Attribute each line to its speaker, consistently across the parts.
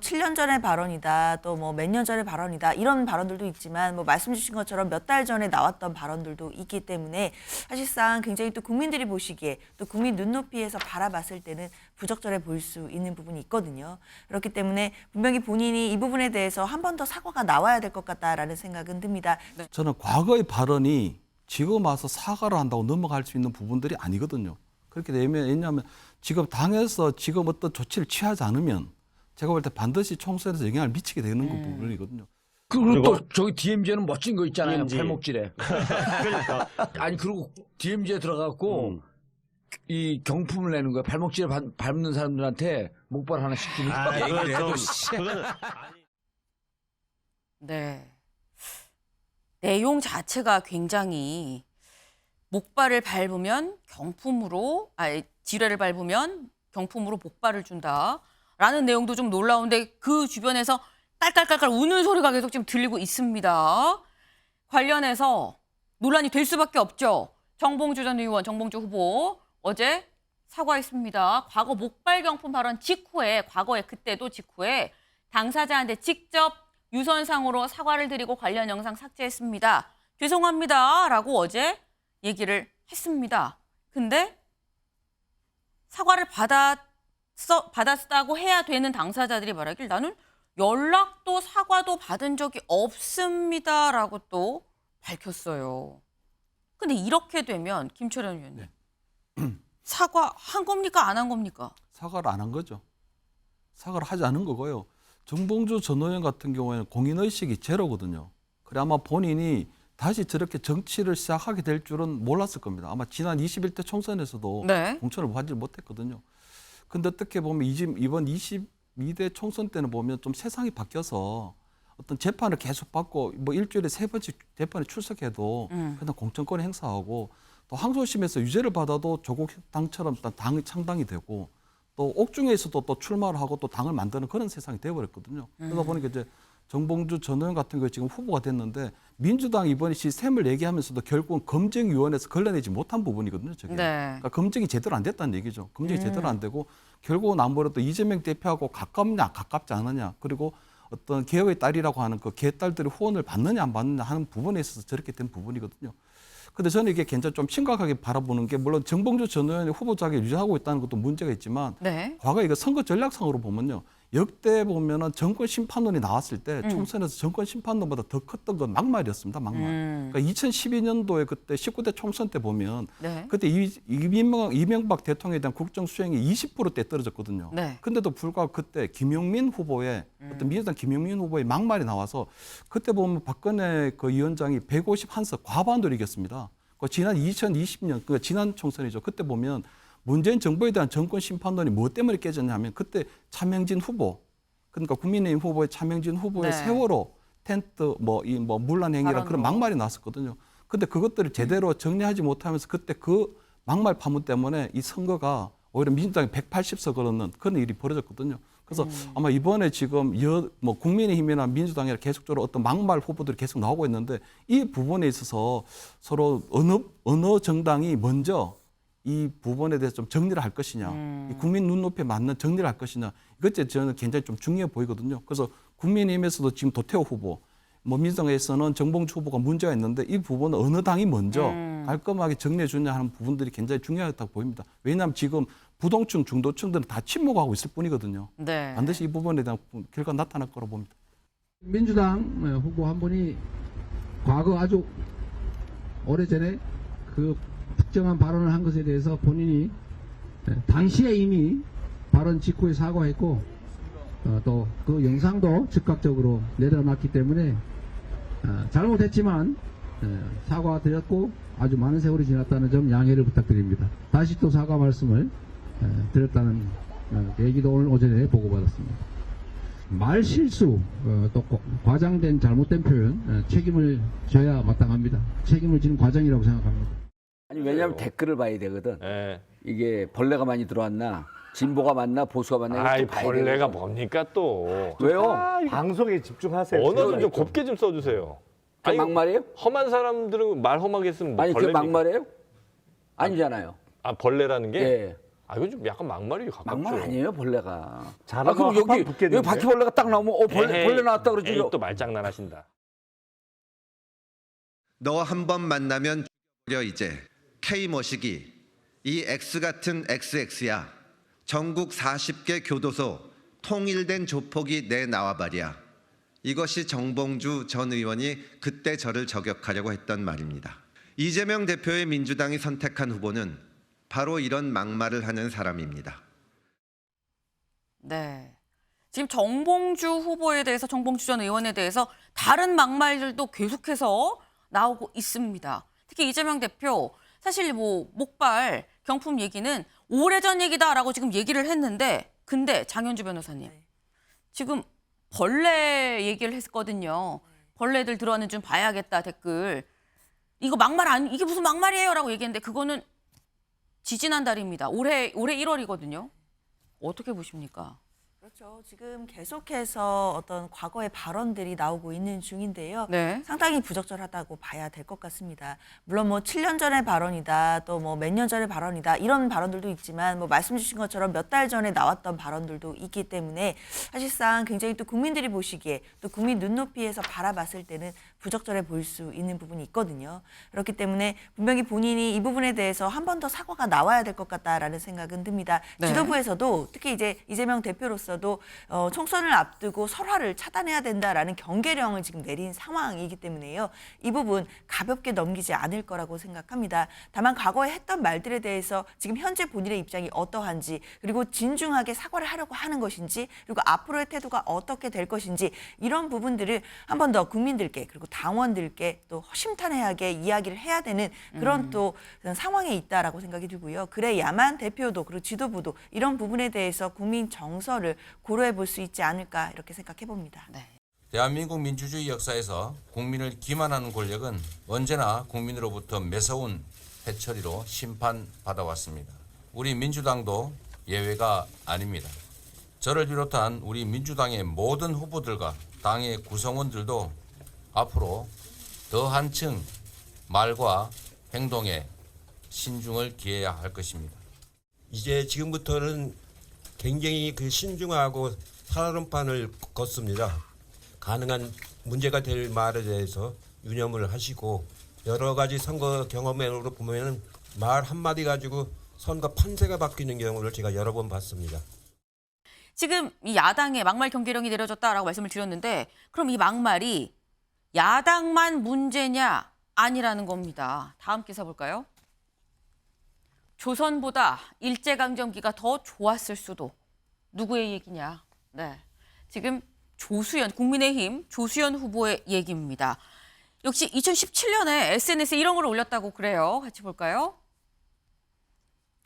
Speaker 1: 7년 전의 발언이다, 또 뭐 몇 년 전의 발언이다 이런 발언들도 있지만 뭐 말씀 주신 것처럼 몇 달 전에 나왔던 발언들도 있기 때문에 사실상 굉장히 또 국민들이 보시기에 또 국민 눈높이에서 바라봤을 때는 부적절해 보일 수 있는 부분이 있거든요. 그렇기 때문에 분명히 본인이 이 부분에 대해서 한 번 더 사과가 나와야 될 것 같다라는 생각은 듭니다.
Speaker 2: 저는 과거의 발언이 지금 와서 사과를 한다고 넘어갈 수 있는 부분들이 아니거든요. 그렇게 되면 왜냐하면 지금 당에서 지금 어떤 조치를 취하지 않으면 제가 볼 때 반드시 총선에서 영향을 미치게 되는 부분이거든요.
Speaker 3: 그리고 또 저기 DMZ는 멋진 거 있잖아요.
Speaker 4: DMZ.
Speaker 3: 발목질에.
Speaker 4: 그러니까.
Speaker 3: 아니 그리고 DMZ에 들어가고 이 경품을 내는 거야. 발목질에 밟는 사람들한테 목발 하나씩 주는
Speaker 4: 아,
Speaker 3: 얘기를
Speaker 4: 그건
Speaker 3: 해도
Speaker 4: 좀, 그거는
Speaker 5: 네. 내용 자체가 굉장히 목발을 밟으면 경품으로, 지뢰를 밟으면 경품으로 목발을 준다라는 내용도 좀 놀라운데 그 주변에서 깔깔깔깔 우는 소리가 계속 지금 들리고 있습니다. 관련해서 논란이 될 수밖에 없죠. 정봉주 전 의원, 정봉주 후보 어제 사과했습니다. 과거 목발 경품 발언 직후에, 과거에 그때도 직후에 당사자한테 직접 유선상으로 사과를 드리고 관련 영상 삭제했습니다. 죄송합니다. 라고 어제 얘기를 했습니다. 근데 사과를 받았다고 해야 되는 당사자들이 말하길 나는 연락도 사과도 받은 적이 없습니다. 라고 또 밝혔어요. 근데 이렇게 되면 김철현 의원님 사과한 겁니까? 안 한 겁니까?
Speaker 2: 사과를 안 한 거죠. 사과를 하지 않은 거고요. 정봉주 전 의원 같은 경우에는 공인의식이 제로거든요. 그래 아마 본인이 다시 저렇게 정치를 시작하게 될 줄은 몰랐을 겁니다. 아마 지난 21대 총선에서도
Speaker 5: 네.
Speaker 2: 공천을 받지 못했거든요. 근데 어떻게 보면 이번 22대 총선 때는 보면 좀 세상이 바뀌어서 어떤 재판을 계속 받고 뭐 일주일에 3번씩 재판에 출석해도 그냥 공천권 행사하고 또 항소심에서 유죄를 받아도 조국 당처럼 당이 창당이 되고 또 옥중에서도 또 출마를 하고 또 당을 만드는 그런 세상이 되어버렸거든요. 그러다 보니까 이제 정봉주 전 의원 같은 경우에 지금 후보가 됐는데 민주당 이번에 시스템을 얘기하면서도 결국은 검증위원회에서 걸러내지 못한 부분이거든요. 저게.
Speaker 5: 네.
Speaker 2: 그러니까 검증이 제대로 안 됐다는 얘기죠. 검증이 제대로 안 되고 결국은 아무래도 이재명 대표하고 가깝냐 가깝지 않느냐 그리고 어떤 개혁의 딸이라고 하는 그 개딸들이 후원을 받느냐 안 받느냐 하는 부분에 있어서 저렇게 된 부분이거든요. 근데 저는 이게 굉장히 좀 심각하게 바라보는 게 물론 정봉주 전 의원이 후보 자격을 유지하고 있다는 것도 문제가 있지만
Speaker 5: 네.
Speaker 2: 과거에 이거 선거 전략상으로 보면요. 역대 보면은 정권 심판론이 나왔을 때 총선에서 정권 심판론보다 더 컸던 건 막말이었습니다. 막말. 그러니까 2012년도에 그때 19대 총선 때 보면
Speaker 5: 네.
Speaker 2: 그때 이명박 대통령에 대한 국정 수행이 20%대 떨어졌거든요.
Speaker 5: 네.
Speaker 2: 근데도 불구하고 그때 김용민 후보의 어떤 민주당 김용민 후보의 막말이 나와서 그때 보면 박근혜 그 위원장이 151석 과반도로 이겼습니다. 그 지난 2020년 그 지난 총선이죠. 그때 보면 문재인 정부에 대한 정권 심판론이 무엇 때문에 깨졌냐면 그때 차명진 후보 그러니까 국민의힘 후보의 차명진 후보의
Speaker 5: 네.
Speaker 2: 세월호 텐트 뭐 문란 행위라 그런 막말이 나왔었거든요. 근데 그것들을 제대로 정리하지 못하면서 그때 그 막말 파문 때문에 이 선거가 오히려 민주당이 180석을 얻는 그런 일이 벌어졌거든요. 그래서 아마 이번에 지금 국민의힘이나 민주당이나 계속적으로 어떤 막말 후보들이 계속 나오고 있는데 이 부분에 있어서 서로 어느 정당이 먼저 이 부분에 대해서 좀 정리를 할 것이냐, 이 국민 눈높이에 맞는 정리를 할 것이냐, 이것이 저는 굉장히 좀 중요해 보이거든요. 그래서 국민의힘에서도 지금 도태호 후보, 민주당에서는 정봉주 후보가 문제가 있는데 이 부분은 어느 당이 먼저 깔끔하게 정리해 주냐 하는 부분들이 굉장히 중요하다고 보입니다. 왜냐하면 지금 부동층, 중도층들은 다 침묵하고 있을 뿐이거든요.
Speaker 5: 네.
Speaker 2: 반드시 이 부분에 대한 결과가 나타날 거라고 봅니다.
Speaker 6: 민주당 후보 한 분이 과거 아주 오래전에 그 특정한 발언을 한 것에 대해서 본인이 당시에 이미 발언 직후에 사과했고 또 그 영상도 즉각적으로 내려놨기 때문에 잘못했지만 사과드렸고 아주 많은 세월이 지났다는 점 양해를 부탁드립니다. 다시 또 사과 말씀을 드렸다는 얘기도 오늘 오전에 보고받았습니다. 말 실수 또 과장된 잘못된 표현 책임을 져야 마땅합니다. 책임을 지는 과정이라고 생각합니다.
Speaker 3: 아니 왜냐하면 댓글을 봐야 되거든.
Speaker 4: 예.
Speaker 3: 이게 벌레가 많이 들어왔나 진보가 맞나 보수가 맞나
Speaker 4: 아이
Speaker 3: 이것도 봐야
Speaker 4: 벌레가
Speaker 3: 되거든.
Speaker 4: 뭡니까 또.
Speaker 3: 왜요?
Speaker 7: 방송에 집중하세요.
Speaker 4: 언어 좀 곱게 좀 써주세요.
Speaker 3: 그 막말이에요?
Speaker 4: 험한 사람들은 말 험하게 쓰면 뭐
Speaker 3: 아니 그
Speaker 4: 벌레입니까?
Speaker 3: 막말이에요? 아니잖아요.
Speaker 4: 아 벌레라는 게?
Speaker 3: 예.
Speaker 4: 아, 이건 좀 약간 막말이 가깝죠.
Speaker 8: 막말 아니에요, 벌레가.
Speaker 7: 잘하면
Speaker 8: 그럼
Speaker 7: 한판
Speaker 8: 여기
Speaker 7: 붙겠는데?
Speaker 8: 바퀴벌레가 딱 나오면 벌레 나왔다 그러지.
Speaker 4: 에이, 또 말장난 하신다.
Speaker 9: 너 한 번 만나면 죽여버려 이제. K 머시기. 이 X 같은 XX야. 전국 40개 교도소 통일된 조폭이 내 나와바리야. 이것이 정봉주 전 의원이 그때 저를 저격하려고 했던 말입니다. 이재명 대표의 민주당이 선택한 후보는 바로 이런 막말을 하는 사람입니다.
Speaker 5: 네. 지금 정봉주 후보에 대해서, 정봉주 전 의원에 대해서 다른 막말들도 계속해서 나오고 있습니다. 특히 이재명 대표, 사실 뭐 목발 경품 얘기는 오래전 얘기다라고 지금 얘기를 했는데, 근데 장현주 변호사님, 지금 벌레 얘기를 했거든요. 벌레들 들어왔는 좀 봐야겠다 댓글. 이거 막말 아니, 이게 무슨 막말이에요라고 얘기했는데 그거는 지지난달입니다. 올해 1월이거든요. 어떻게 보십니까?
Speaker 1: 그렇죠. 지금 계속해서 어떤 과거의 발언들이 나오고 있는 중인데요.
Speaker 5: 네.
Speaker 1: 상당히 부적절하다고 봐야 될 것 같습니다. 물론 뭐 7년 전의 발언이다, 또 뭐 몇 년 전의 발언이다, 이런 발언들도 있지만 뭐 말씀 주신 것처럼 몇 달 전에 나왔던 발언들도 있기 때문에 사실상 굉장히 또 국민들이 보시기에 또 국민 눈높이에서 바라봤을 때는 부적절해 보일 수 있는 부분이 있거든요. 그렇기 때문에 분명히 본인이 이 부분에 대해서 한 번 더 사과가 나와야 될 것 같다라는 생각은 듭니다.
Speaker 5: 네.
Speaker 1: 지도부에서도 특히 이제 이재명 대표로서도 총선을 앞두고 설화를 차단해야 된다라는 경계령을 지금 내린 상황이기 때문에요. 이 부분 가볍게 넘기지 않을 거라고 생각합니다. 다만 과거에 했던 말들에 대해서 지금 현재 본인의 입장이 어떠한지, 그리고 진중하게 사과를 하려고 하는 것인지, 그리고 앞으로의 태도가 어떻게 될 것인지, 이런 부분들을 한 번 더 국민들께 그리고 당원들께 또 허심탄회하게 이야기를 해야 되는 그런 또 상황에 있다라고 생각이 들고요. 그래야만 대표도 그리고 지도부도 이런 부분에 대해서 국민 정서를 고려해 볼 수 있지 않을까, 이렇게 생각해 봅니다.
Speaker 5: 네.
Speaker 10: 대한민국 민주주의 역사에서 국민을 기만하는 권력은 언제나 국민으로부터 매서운 회처리로 심판받아왔습니다. 우리 민주당도 예외가 아닙니다. 저를 비롯한 우리 민주당의 모든 후보들과 당의 구성원들도 앞으로 더 한층 말과 행동에 신중을 기해야 할 것입니다.
Speaker 11: 이제 지금부터는 굉장히 신중하고 살얼음판을 걷습니다. 가능한 문제가 될 말에 대해서 유념을 하시고, 여러 가지 선거 경험으로 보면 말 한마디 가지고 선거 판세가 바뀌는 경우를 제가 여러 번 봤습니다.
Speaker 5: 지금 이 야당의 막말 경계령이 내려졌다라고 말씀을 드렸는데, 그럼 이 막말이 야당만 문제냐 아니라는 겁니다. 다음 기사 볼까요? 조선보다 일제강점기가 더 좋았을 수도. 누구의 얘기냐? 네, 지금 조수연, 국민의힘 조수연 후보의 얘기입니다. 역시 2017년에 SNS에 이런 걸 올렸다고 그래요. 같이 볼까요?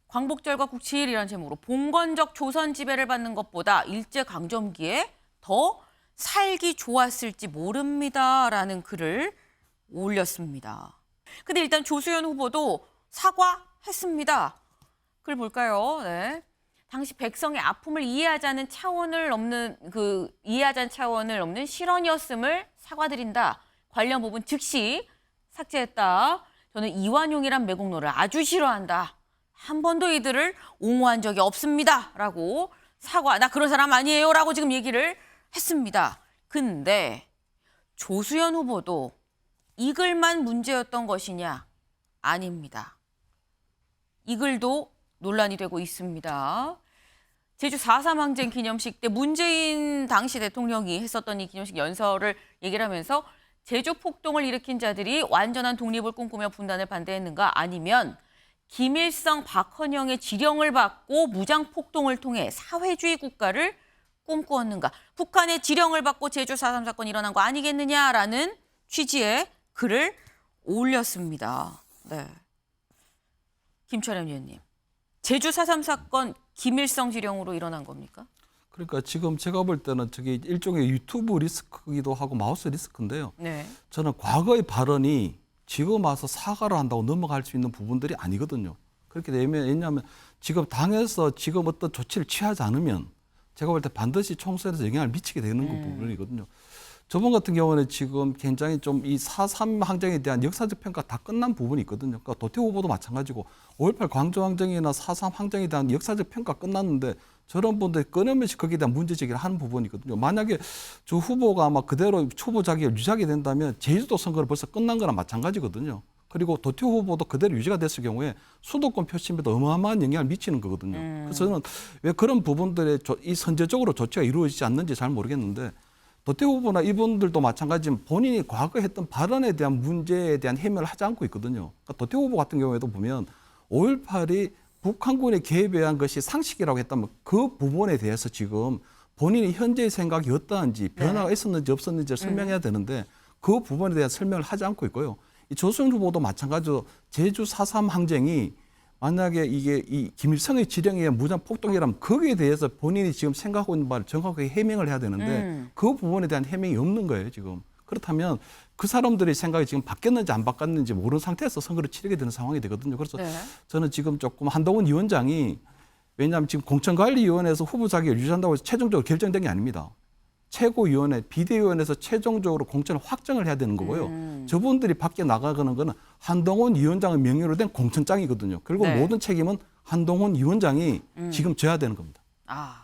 Speaker 5: 광복절과 국치일이라는 제목으로 봉건적 조선 지배를 받는 것보다 일제강점기에 더 살기 좋았을지 모릅니다라는 글을 올렸습니다. 근데 일단 조수연 후보도 사과했습니다. 글 볼까요? 네. 당시 백성의 아픔을 이해하자는 차원을 넘는 실언이었음을 사과드린다. 관련 부분 즉시 삭제했다. 저는 이완용이란 매국노를 아주 싫어한다. 한 번도 이들을 옹호한 적이 없습니다. 라고 사과, 나 그런 사람 아니에요. 라고 지금 얘기를 했습니다. 근데 조수연 후보도 이 글만 문제였던 것이냐? 아닙니다. 이 글도 논란이 되고 있습니다. 제주 4.3 항쟁 기념식 때 문재인 당시 대통령이 했었던 이 기념식 연설을 얘기를 하면서 제주 폭동을 일으킨 자들이 완전한 독립을 꿈꾸며 분단을 반대했는가, 아니면 김일성, 박헌영의 지령을 받고 무장 폭동을 통해 사회주의 국가를 꿈꾸었는가, 북한의 지령을 받고 제주 4.3 사건이 일어난 거 아니겠느냐라는 취지의 글을 올렸습니다. 네. 김철현 의원님, 제주 4.3 사건 김일성 지령으로 일어난 겁니까?
Speaker 2: 그러니까 지금 제가 볼 때는 저게 일종의 유튜브 리스크이기도 하고 마우스 리스크인데요.
Speaker 5: 네.
Speaker 2: 저는 과거의 발언이 지금 와서 사과를 한다고 넘어갈 수 있는 부분들이 아니거든요. 그렇게 되면, 왜냐하면 지금 당에서 지금 어떤 조치를 취하지 않으면 제가 볼 때 반드시 총선에서 영향을 미치게 되는 부분이거든요. 저번 같은 경우는 지금 굉장히 좀 이 4.3 항쟁에 대한 역사적 평가 다 끝난 부분이 있거든요. 그러니까 도태우 후보도 마찬가지고 5.18 광주 항쟁이나 4.3 항쟁에 대한 역사적 평가 끝났는데 저런 분들이 끊임없이 거기에 대한 문제제기를 하는 부분이 있거든요. 만약에 조 후보가 아마 그대로 초보 자격을 유지하게 된다면 제주도 선거는 벌써 끝난 거나 마찬가지거든요. 그리고 도태우 후보도 그대로 유지가 됐을 경우에 수도권 표심에도 어마어마한 영향을 미치는 거거든요. 그래서 저는 왜 그런 부분들에 이 선제적으로 조치가 이루어지지 않는지 잘 모르겠는데 도태우 후보나 이분들도 마찬가지지만 본인이 과거에 했던 발언에 대한 문제에 대한 해명을 하지 않고 있거든요. 그러니까 도태우 후보 같은 경우에도 보면 5.18이 북한군의 개입에 의한 것이 상식이라고 했다면 그 부분에 대해서 지금 본인이 현재의 생각이 어떠한지 변화가 있었는지 없었는지를 설명해야 되는데 그 부분에 대한 설명을 하지 않고 있고요. 이 조승 후보도 마찬가지로 제주 4.3 항쟁이 만약에 이게 이 김일성의 지령에 의한 무장 폭동이라면 거기에 대해서 본인이 지금 생각하고 있는 바를 정확하게 해명을 해야 되는데 그 부분에 대한 해명이 없는 거예요, 지금. 그렇다면 그 사람들의 생각이 지금 바뀌었는지 안 바뀌었는지 모르는 상태에서 선거를 치르게 되는 상황이 되거든요. 그래서 저는 지금 조금 한동훈 위원장이 왜냐하면 지금 공천관리위원회에서 후보 자격을 유지한다고 해서 최종적으로 결정된 게 아닙니다. 최고위원회, 비대위원회에서 최종적으로 공천을 확정을 해야 되는 거고요. 저분들이 밖에 나가는 거는 한동훈 위원장의 명의로 된 공천장이거든요. 결국 모든 책임은 한동훈 위원장이 지금 져야 되는 겁니다.
Speaker 5: 아.